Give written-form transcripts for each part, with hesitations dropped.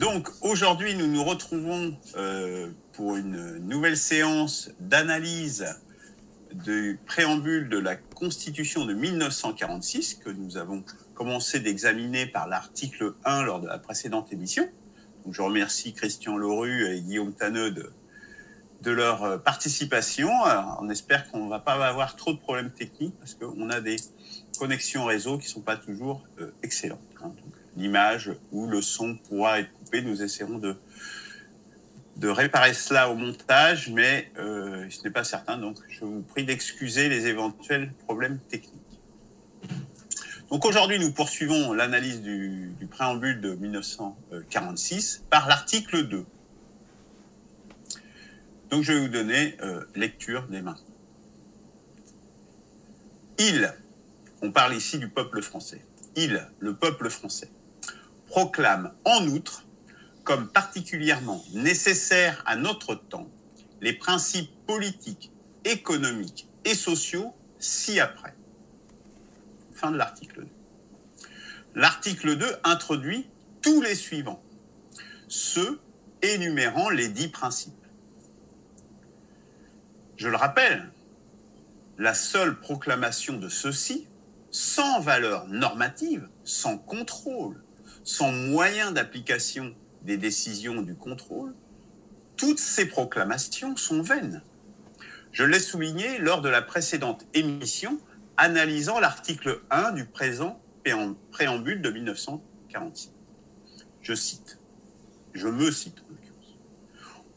Donc aujourd'hui, nous nous retrouvons pour une nouvelle séance d'analyse du préambule de la Constitution de 1946 que nous avons commencé d'examiner par l'article 1 lors de la précédente émission. Donc, je remercie Christian Laurue et Guillaume Tanneux de leur participation. Alors, on espère qu'on ne va pas avoir trop de problèmes techniques parce qu'on a des connexions réseau qui ne sont pas toujours excellentes. Donc, l'image ou le son pourra être coupé. Nous essaierons de réparer cela au montage, mais ce n'est pas certain. Donc, je vous prie d'excuser les éventuels problèmes techniques. Donc, aujourd'hui, nous poursuivons l'analyse du préambule de 1946 par l'article 2. Donc, je vais vous donner lecture dès maintenant. On parle ici du peuple français. Le peuple français, proclame en outre comme particulièrement nécessaires à notre temps les principes politiques, économiques et sociaux ci-après. Fin de l'article 2. L'article 2 introduit tous les suivants, ceux énumérant les 10 principes. Je le rappelle, la seule proclamation de ceux-ci, sans valeur normative, sans contrôle, sans moyen d'application des décisions du contrôle, toutes ces proclamations sont vaines. Je l'ai souligné lors de la précédente émission analysant l'article 1 du présent préambule de 1946. Je me cite en l'occurrence.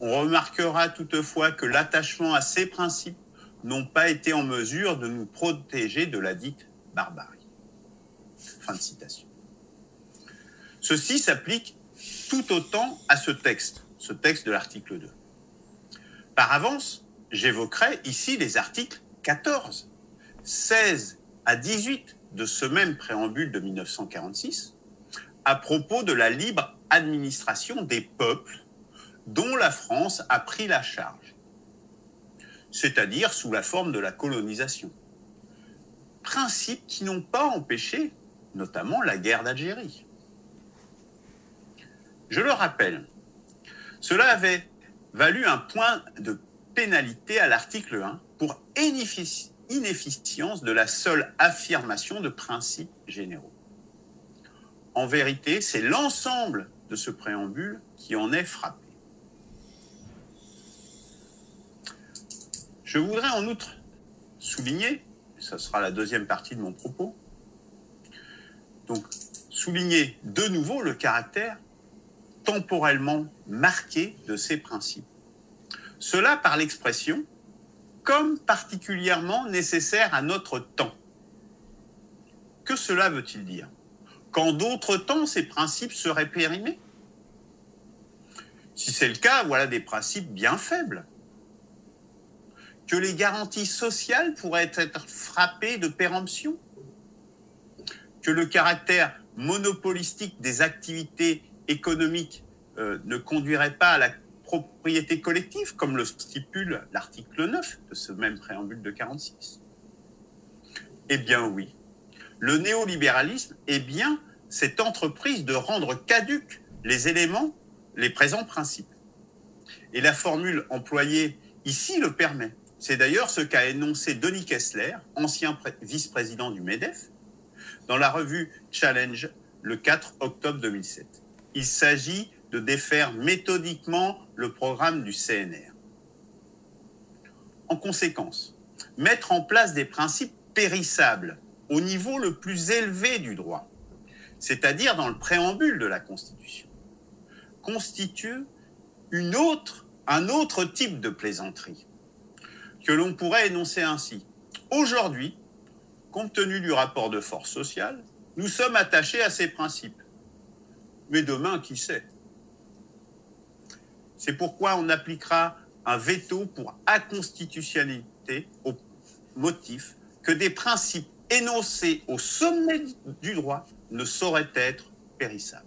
On remarquera toutefois que l'attachement à ces principes n'ont pas été en mesure de nous protéger de la dite barbarie. Fin de citation. Ceci s'applique tout autant à ce texte de l'article 2. Par avance, j'évoquerai ici les articles 14, 16 à 18 de ce même préambule de 1946 à propos de la libre administration des peuples dont la France a pris la charge, c'est-à-dire sous la forme de la colonisation. Principes qui n'ont pas empêché, notamment, la guerre d'Algérie. Je le rappelle, cela avait valu un point de pénalité à l'article 1 pour inefficience de la seule affirmation de principes généraux. En vérité, c'est l'ensemble de ce préambule qui en est frappé. Je voudrais en outre souligner, et ce sera la deuxième partie de mon propos, donc souligner de nouveau le caractère temporellement marqué de ces principes. Cela par l'expression « comme particulièrement nécessaire à notre temps ». Que cela veut-il dire? Qu'en d'autres temps, ces principes seraient périmés? Si c'est le cas, voilà des principes bien faibles. Que les garanties sociales pourraient être frappées de péremption? Que le caractère monopolistique des activités économiques ne conduirait pas à la propriété collective, comme le stipule l'article 9 de ce même préambule de 46? Eh bien oui, le néolibéralisme est bien cette entreprise de rendre caducs les présents principes. Et la formule employée ici le permet. C'est d'ailleurs ce qu'a énoncé Denis Kessler, ancien vice-président du MEDEF, dans la revue Challenge le 4 octobre 2007. Il s'agit de défaire méthodiquement le programme du CNR. En conséquence, mettre en place des principes périssables au niveau le plus élevé du droit, c'est-à-dire dans le préambule de la Constitution, constitue un autre type de plaisanterie que l'on pourrait énoncer ainsi. Aujourd'hui, compte tenu du rapport de force sociale, nous sommes attachés à ces principes. Mais demain, qui sait? C'est pourquoi on appliquera un veto pour inconstitutionnalité au motif que des principes énoncés au sommet du droit ne sauraient être périssables.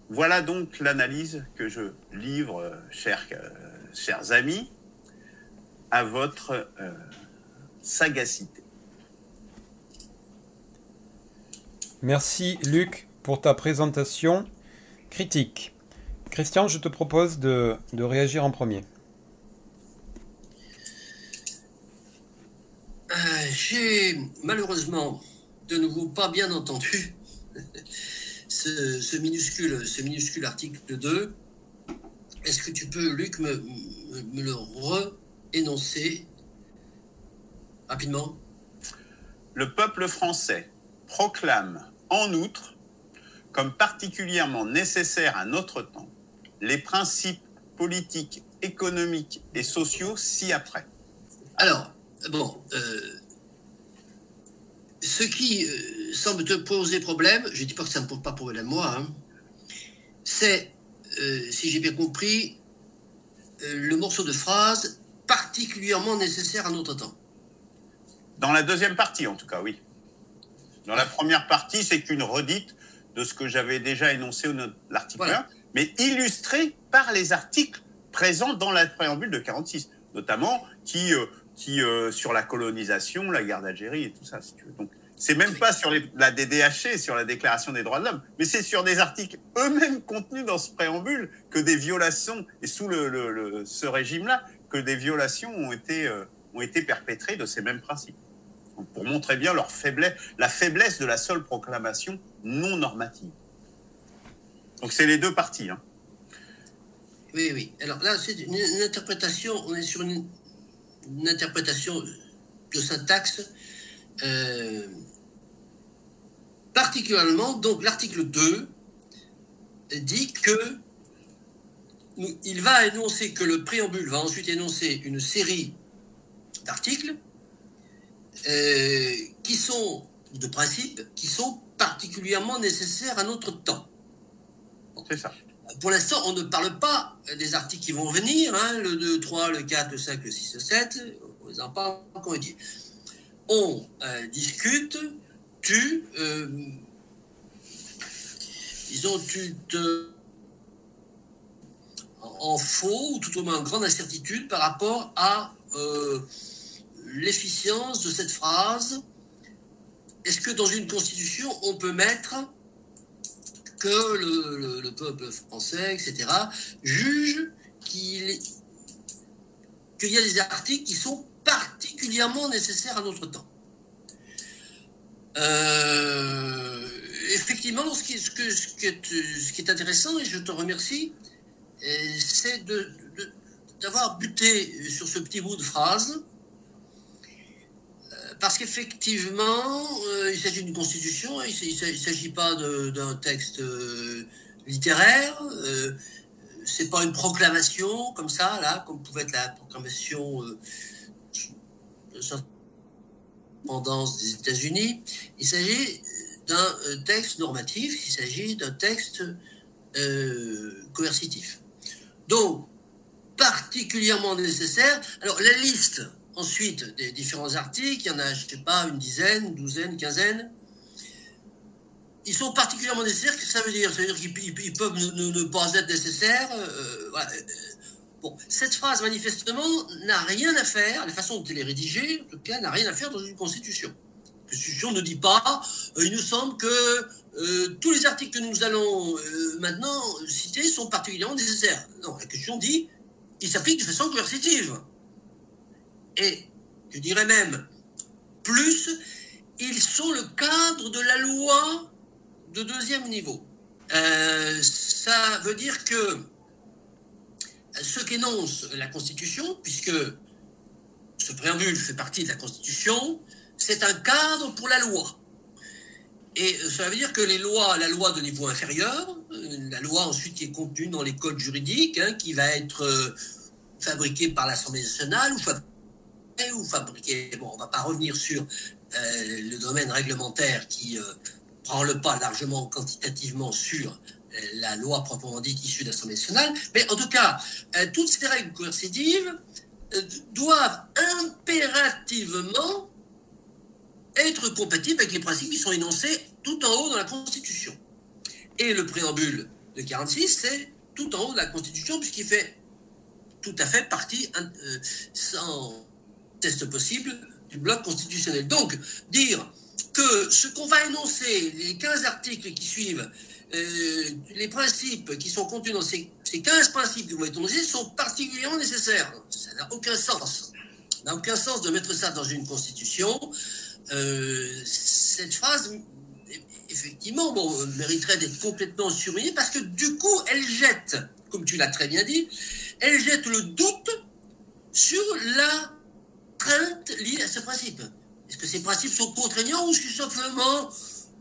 Voilà donc l'analyse que je livre, chers amis, à votre sagacité. Merci Luc pour ta présentation critique. Christian, je te propose de réagir en premier. J'ai malheureusement de nouveau pas bien entendu ce minuscule article 2. Est-ce que tu peux, Luc, me le re-énoncer rapidement? Le peuple français proclame en outre comme particulièrement nécessaires à notre temps les principes politiques, économiques et sociaux ci-après. Alors, bon, ce qui semble te poser problème, je ne dis pas que ça ne me pose pas problème moi, hein, c'est, si j'ai bien compris, le morceau de phrase particulièrement nécessaire à notre temps. Dans la deuxième partie, en tout cas, oui. Dans la première partie, c'est qu'une redite de ce que j'avais déjà énoncé au l'article 1, mais illustré par les articles présents dans la préambule de 46, notamment qui sur la colonisation, la guerre d'Algérie et tout ça, si tu veux. Donc, c'est même pas sur la DDHC, sur la Déclaration des droits de l'homme, mais c'est sur des articles eux-mêmes contenus dans ce préambule que des violations, et sous ce régime-là, que des violations ont été perpétrées de ces mêmes principes. Donc, pour montrer bien la faiblesse de la seule proclamation non normative. Donc c'est les deux parties. Hein. Oui, oui. Alors là, c'est une interprétation, on est sur une interprétation de syntaxe particulièrement, donc l'article 2 dit que il va énoncer que le préambule va ensuite énoncer une série d'articles qui sont, de principes, qui sont particulièrement nécessaires à notre temps. Bon. C'est ça. Pour l'instant, on ne parle pas des articles qui vont venir, hein, le 2, 3, le 4, le 5, le 6, le 7, on les en parle quand on dit. On discute, tu te en faux, ou tout au moins en grande incertitude par rapport à l'efficience de cette phrase. Est-ce que dans une constitution, on peut mettre que le peuple français, etc., juge qu'il y a des articles qui sont particulièrement nécessaires à notre temps? Effectivement, ce qui est intéressant, et je te remercie, c'est d'avoir buté sur ce petit bout de phrase, parce qu'effectivement, il s'agit d'une constitution, il ne s'agit pas d'un texte littéraire, c'est pas une proclamation comme ça, là, comme pouvait être la proclamation de l'indépendance des États-Unis. Il s'agit d'un texte normatif, il s'agit d'un texte coercitif. Donc, particulièrement nécessaire. Alors, la liste ensuite des différents articles, il y en a, je ne sais pas, une dizaine, une douzaine, une quinzaine. Ils sont particulièrement nécessaires. Qu'est-ce que ça veut dire? Ça veut dire qu'ils peuvent ne pas être nécessaires. Voilà. Bon, cette phrase, manifestement, n'a rien à faire, la façon dont elle est rédigée, en tout cas, n'a rien à faire dans une constitution. La constitution ne dit pas, il nous semble que tous les articles que nous allons maintenant citer sont particulièrement nécessaires. Non, la constitution dit, ils s'appliquent de façon coercitive. Et je dirais même plus, ils sont le cadre de la loi de deuxième niveau. Ça veut dire que ce qu'énonce la Constitution, puisque ce préambule fait partie de la Constitution, c'est un cadre pour la loi. Et ça veut dire que la loi de niveau inférieur, la loi ensuite qui est contenue dans les codes juridiques, hein, qui va être fabriquée par l'Assemblée nationale ou fabriquée, bon, on ne va pas revenir sur le domaine réglementaire qui prend le pas largement quantitativement sur la loi proprement dite issue de l'Assemblée nationale, mais en tout cas, toutes ces règles coercitives doivent impérativement être compatibles avec les principes qui sont énoncés tout en haut dans la Constitution. Et le préambule de 46, c'est tout en haut de la Constitution, puisqu'il fait tout à fait partie, sans test possible, du bloc constitutionnel. Donc, dire que ce qu'on va énoncer, les 15 articles qui suivent, les principes qui sont contenus dans ces 15 principes que vous m'avez énoncés sont particulièrement nécessaires. Ça n'a aucun sens. Ça n'a aucun sens de mettre ça dans une constitution. Cette phrase, effectivement, mériterait d'être complètement surlignée parce que du coup, elle jette, comme tu l'as très bien dit, elle jette le doute sur la crainte liée à ce principe. Est-ce que ces principes sont contraignants ou c'est simplement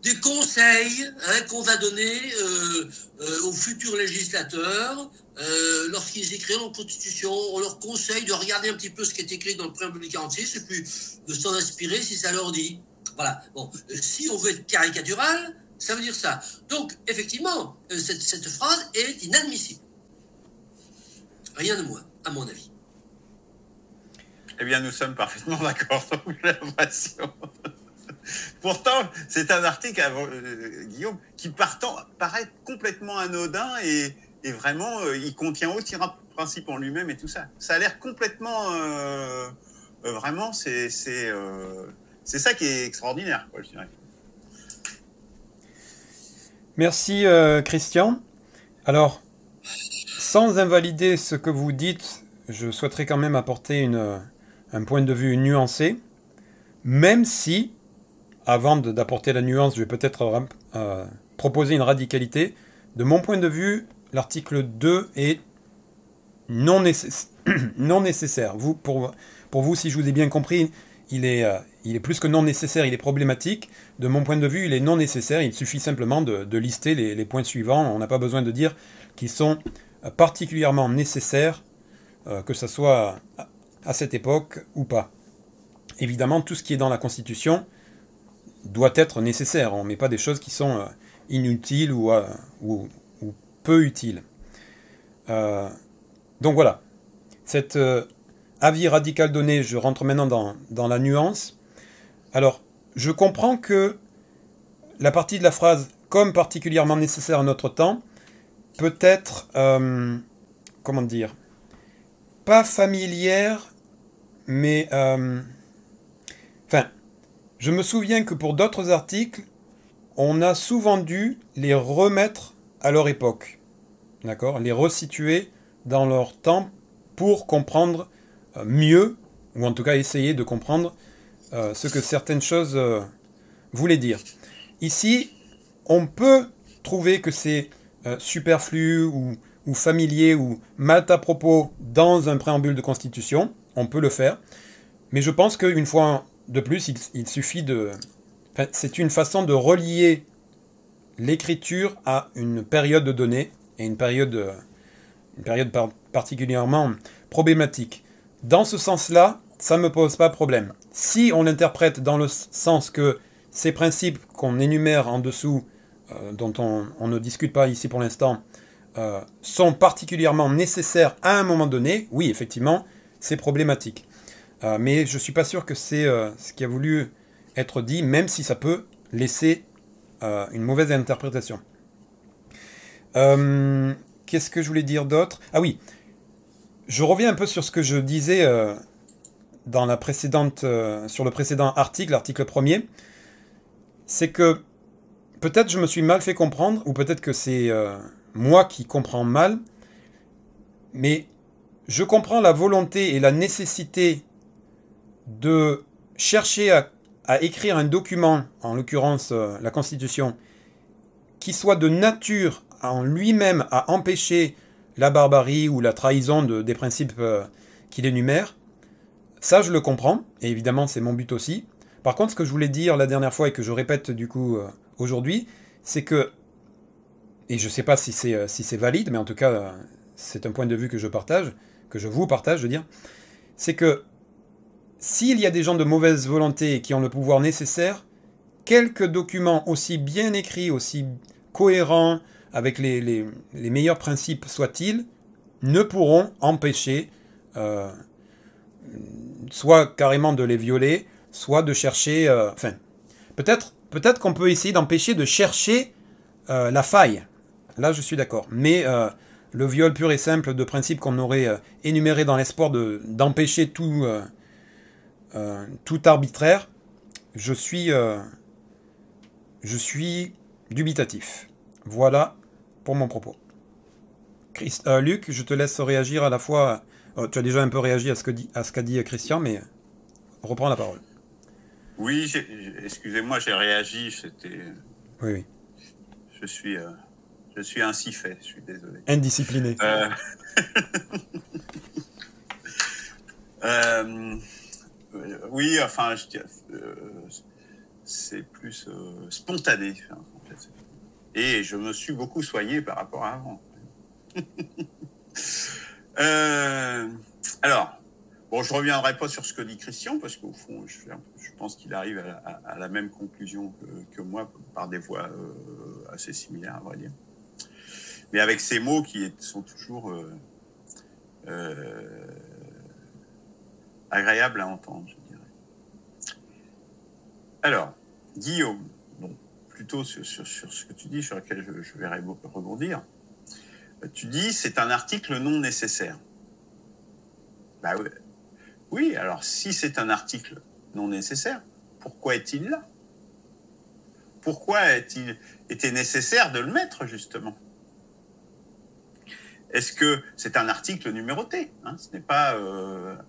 des conseils qu'on va donner aux futurs législateurs lorsqu'ils écriront une constitution? On leur conseille de regarder un petit peu ce qui est écrit dans le préambule du 46 et puis de s'en inspirer si ça leur dit. Voilà. Bon, si on veut être caricatural, ça veut dire ça. Donc, effectivement, cette phrase est inadmissible. Rien de moins, à mon avis. Eh bien, nous sommes parfaitement d'accord, j'ai l'impression. Pourtant, c'est un article, Guillaume, qui paraît complètement anodin et vraiment, il contient aucun principe en lui-même et tout ça. Ça a l'air complètement... vraiment, c'est ça qui est extraordinaire, quoi, je dirais. Merci, Christian. Alors, sans invalider ce que vous dites, je souhaiterais quand même apporter un point de vue nuancé, même si, avant d'apporter la nuance, je vais peut-être proposer une radicalité. De mon point de vue, l'article 2 est non nécessaire. Pour vous, si je vous ai bien compris, il est plus que non nécessaire, il est problématique. De mon point de vue, il est non nécessaire, il suffit simplement de lister les points suivants. On n'a pas besoin de dire qu'ils sont particulièrement nécessaires, que ce soit à cette époque ou pas. Évidemment, tout ce qui est dans la Constitution doit être nécessaire. On ne met pas des choses qui sont inutiles ou peu utiles. Donc voilà. Cet avis radical donné, je rentre maintenant dans la nuance. Alors, je comprends que la partie de la phrase « comme particulièrement nécessaire à notre temps » peut être, comment dire, pas familière, mais enfin, je me souviens que pour d'autres articles, on a souvent dû les remettre à leur époque, d'accord, les resituer dans leur temps pour comprendre mieux, ou en tout cas essayer de comprendre ce que certaines choses voulaient dire. Ici, on peut trouver que c'est superflu ou familier ou mal à propos dans un préambule de constitution, on peut le faire, mais je pense qu'une fois de plus, il suffit de... Enfin, c'est une façon de relier l'écriture à une période donnée, et une période particulièrement problématique. Dans ce sens-là, ça ne me pose pas problème. Si on l'interprète dans le sens que ces principes qu'on énumère en dessous, dont on ne discute pas ici pour l'instant, sont particulièrement nécessaires à un moment donné, oui, effectivement, c'est problématique. Mais je ne suis pas sûr que c'est ce qui a voulu être dit, même si ça peut laisser une mauvaise interprétation. Qu'est-ce que je voulais dire d'autre? Ah oui, je reviens un peu sur ce que je disais sur le précédent article, l'article 1er. C'est que peut-être je me suis mal fait comprendre, ou peut-être que c'est moi qui comprends mal, mais je comprends la volonté et la nécessité de chercher à écrire un document, en l'occurrence la Constitution, qui soit de nature en lui-même à empêcher la barbarie ou la trahison des principes qu'il énumère. Ça, je le comprends, et évidemment, c'est mon but aussi. Par contre, ce que je voulais dire la dernière fois et que je répète du coup aujourd'hui, c'est que, et je ne sais pas si c'est valide, mais en tout cas, c'est un point de vue que je partage, que je vous partage, je veux dire, c'est que s'il y a des gens de mauvaise volonté qui ont le pouvoir nécessaire, quelques documents aussi bien écrits, aussi cohérents, avec les meilleurs principes soient-ils, ne pourront empêcher soit carrément de les violer, soit de chercher... Enfin, peut-être qu'on peut essayer d'empêcher de chercher la faille. Là, je suis d'accord. Mais le viol pur et simple de principes qu'on aurait énuméré dans l'espoir d'empêcher tout arbitraire, je suis je suis dubitatif. Voilà pour mon propos. Luc, je te laisse réagir à la fois. Tu as déjà un peu réagi à ce qu'a dit Christian, mais reprends la parole. Oui, excusez-moi, j'ai réagi. C'était. Oui, oui. Je suis ainsi fait. Je suis désolé. Indiscipliné. Oui, enfin, c'est plus spontané. En fait. Et je me suis beaucoup soigné par rapport à avant. Alors, bon, je reviendrai pas sur ce que dit Christian, parce qu'au fond, je pense qu'il arrive à la même conclusion que moi, par des voies assez similaires, à vrai dire. Mais avec ces mots qui sont toujours agréables à entendre, je dirais. Alors, Guillaume, bon, plutôt sur ce que tu dis, sur lequel je vais rebondir. Tu dis, c'est un article non nécessaire. Bah oui, alors si c'est un article non nécessaire, pourquoi est-il là? Pourquoi a-t-il été nécessaire de le mettre, justement? Est-ce que c'est un article numéroté, hein? Ce n'est pas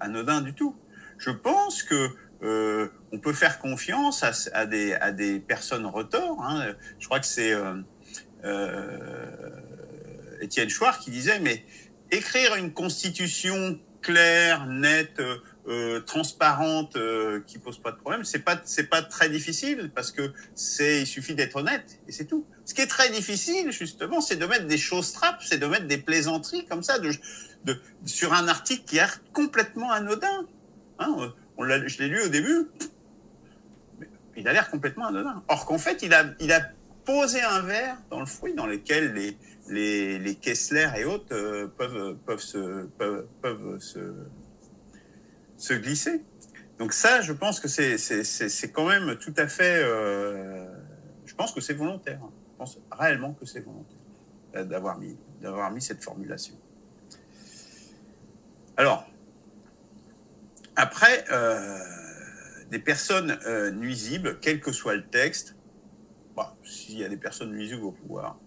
anodin du tout. Je pense que on peut faire confiance à des personnes retors. Hein. Je crois que c'est Étienne Chouard qui disait, mais écrire une constitution claire, nette, transparente, qui pose pas de problème, c'est pas très difficile, parce que il suffit d'être honnête et c'est tout. Ce qui est très difficile, justement, c'est de mettre des choses trappes, c'est de mettre des plaisanteries comme ça sur un article qui est complètement anodin. Hein, je l'ai lu au début, mais il a l'air complètement anodin. Or qu'en fait, il a posé un verre dans le fruit dans lequel les Kessler et autres peuvent se glisser. Donc ça, je pense que c'est quand même tout à fait. Je pense que c'est volontaire. Je pense réellement que c'est volontaire d'avoir mis cette formulation. Alors, après, des personnes nuisibles, quel que soit le texte, s'il y a des personnes nuisibles au pouvoir,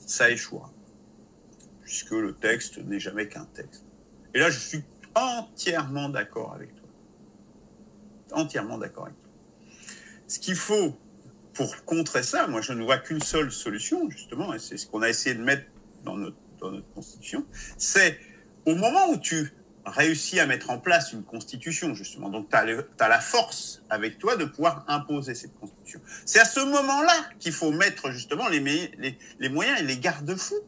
ça échouera, puisque le texte n'est jamais qu'un texte. Et là, je suis entièrement d'accord avec toi. Entièrement d'accord avec toi. Ce qu'il faut pour contrer ça, moi, je ne vois qu'une seule solution, justement, et c'est ce qu'on a essayé de mettre dans notre Constitution, c'est au moment où tu réussis à mettre en place une Constitution, justement, donc tu as la force avec toi de pouvoir imposer cette Constitution. C'est à ce moment-là qu'il faut mettre, justement, les moyens et les garde-fous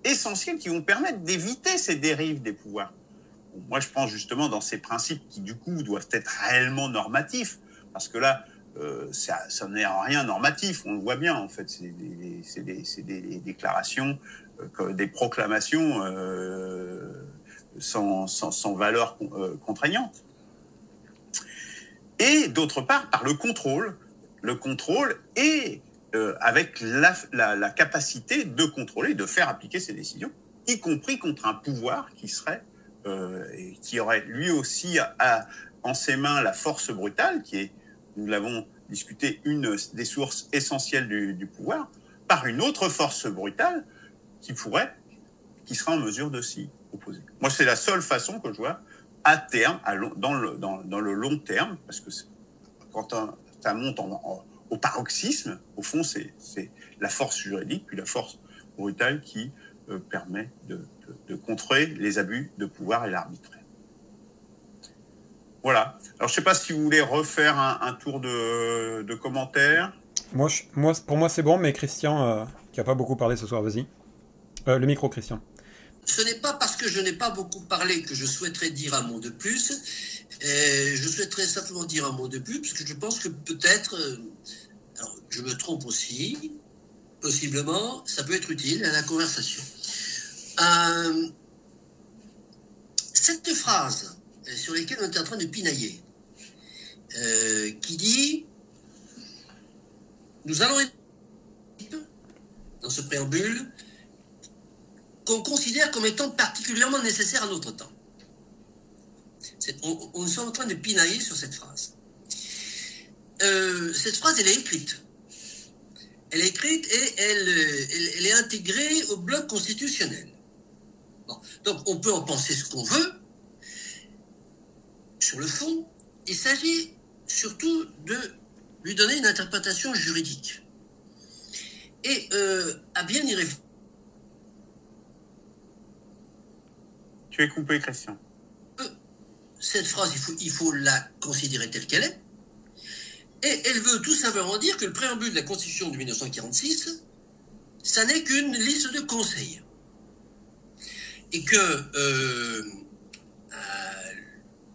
essentiels qui vont permettre d'éviter ces dérives des pouvoirs. Moi, je pense justement dans ces principes qui, du coup, doivent être réellement normatifs, parce que là, ça n'est en rien normatif, on le voit bien, en fait. C'est des déclarations, des proclamations sans valeur contraignante. Et d'autre part, par le contrôle et avec la capacité de contrôler, de faire appliquer ces décisions, y compris contre un pouvoir qui aurait lui aussi en ses mains la force brutale, qui est, nous l'avons discuté, une des sources essentielles du pouvoir, par une autre force brutale qui sera en mesure de s'y opposer. Moi, c'est la seule façon que je vois à terme, dans le long terme, parce que quand ça monte au paroxysme, au fond, c'est la force juridique, puis la force brutale qui permet de contrer les abus de pouvoir et l'arbitraire. Voilà. Alors, je ne sais pas si vous voulez refaire un tour de commentaires. Pour moi, c'est bon, mais Christian, qui n'a pas beaucoup parlé ce soir, vas-y. Le micro, Christian. Ce n'est pas parce que je n'ai pas beaucoup parlé que je souhaiterais dire un mot de plus. Je souhaiterais simplement dire un mot de plus, parce que je pense que peut-être, alors je me trompe aussi, possiblement, ça peut être utile à la conversation. Cette phrase sur laquelle on est en train de pinailler, qui dit « Nous allons dans ce préambule qu'on considère comme étant particulièrement nécessaire à notre temps. » On est en train de pinailler sur cette phrase. Cette phrase, elle est écrite. Elle est écrite et elle est intégrée au bloc constitutionnel. Bon. Donc on peut en penser ce qu'on veut. Sur le fond, il s'agit surtout de lui donner une interprétation juridique. Et à bien y réfléchir. Tu es coupé, Christian. Cette phrase, il faut la considérer telle qu'elle est. Et elle veut tout simplement dire que le préambule de la Constitution de 1946, ça n'est qu'une liste de conseils. Et que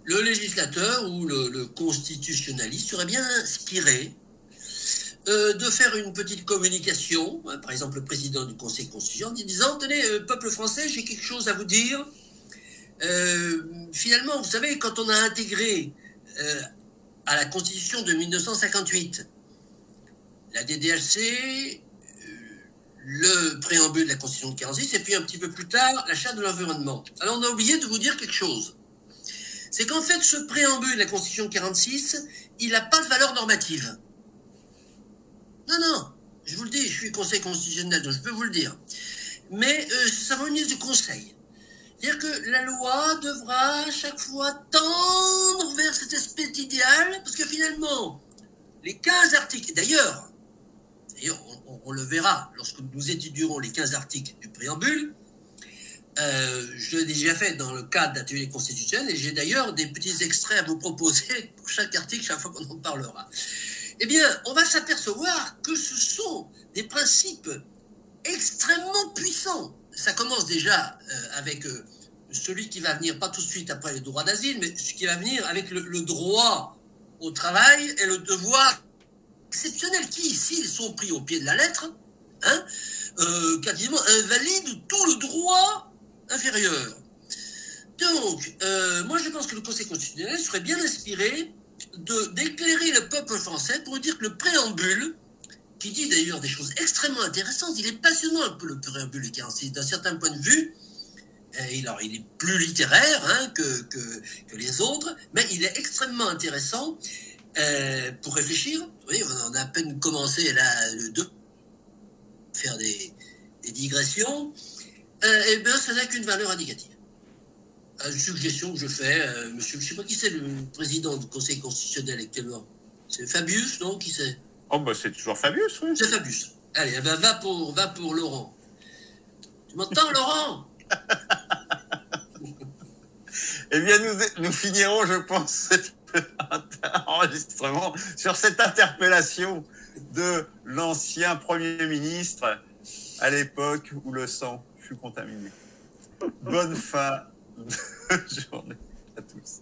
le législateur ou le constitutionnaliste serait bien inspiré de faire une petite communication, hein, par exemple le président du Conseil constitutionnel, en disant, tenez, peuple français, j'ai quelque chose à vous dire. Finalement, vous savez, quand on a intégré à la Constitution de 1958 la DDLC, le préambule de la Constitution de 1946, et puis un petit peu plus tard, la Charte de l'environnement. Alors on a oublié de vous dire quelque chose. C'est qu'en fait, ce préambule de la Constitution de 1946, il n'a pas de valeur normative. Non, non, je vous le dis, je suis conseil constitutionnel, donc je peux vous le dire. Mais ça va une liste de conseils. C'est-à-dire que la loi devra à chaque fois tendre vers cette espèce d'idéal, parce que finalement, les 15 articles, d'ailleurs, on le verra lorsque nous étudierons les 15 articles du préambule, je l'ai déjà fait dans le cadre d'ateliers constitutionnels, et j'ai d'ailleurs des petits extraits à vous proposer pour chaque article, chaque fois qu'on en parlera. Eh bien, on va s'apercevoir que ce sont des principes extrêmement puissants. Ça commence déjà avec celui qui va venir, pas tout de suite après le droit d'asile, mais ce qui va venir avec le droit au travail et le devoir exceptionnel qui, s'ils sont pris au pied de la lettre, hein, quasiment invalident tout le droit inférieur. Donc, moi je pense que le Conseil constitutionnel serait bien inspiré d'éclairer le peuple français pour dire que le préambule, qui dit d'ailleurs des choses extrêmement intéressantes, il est passionnant un peu le préambule du 46, d'un certain point de vue. Alors, il est plus littéraire hein, que les autres, mais il est extrêmement intéressant pour réfléchir. Vous voyez, on a à peine commencé là, faire des digressions. Et bien, ça n'a qu'une valeur indicative. Une suggestion que je fais, monsieur, je ne sais pas qui c'est le président du Conseil constitutionnel actuellement. C'est Fabius, non? Qui c'est? Oh, bah c'est toujours Fabius, oui. C'est Fabius. Allez, ben, va pour Laurent. Tu m'entends, Laurent? Eh bien, nous finirons, je pense, cet enregistrement sur cette interpellation de l'ancien Premier ministre à l'époque où le sang fut contaminé. Bonne fin de journée à tous.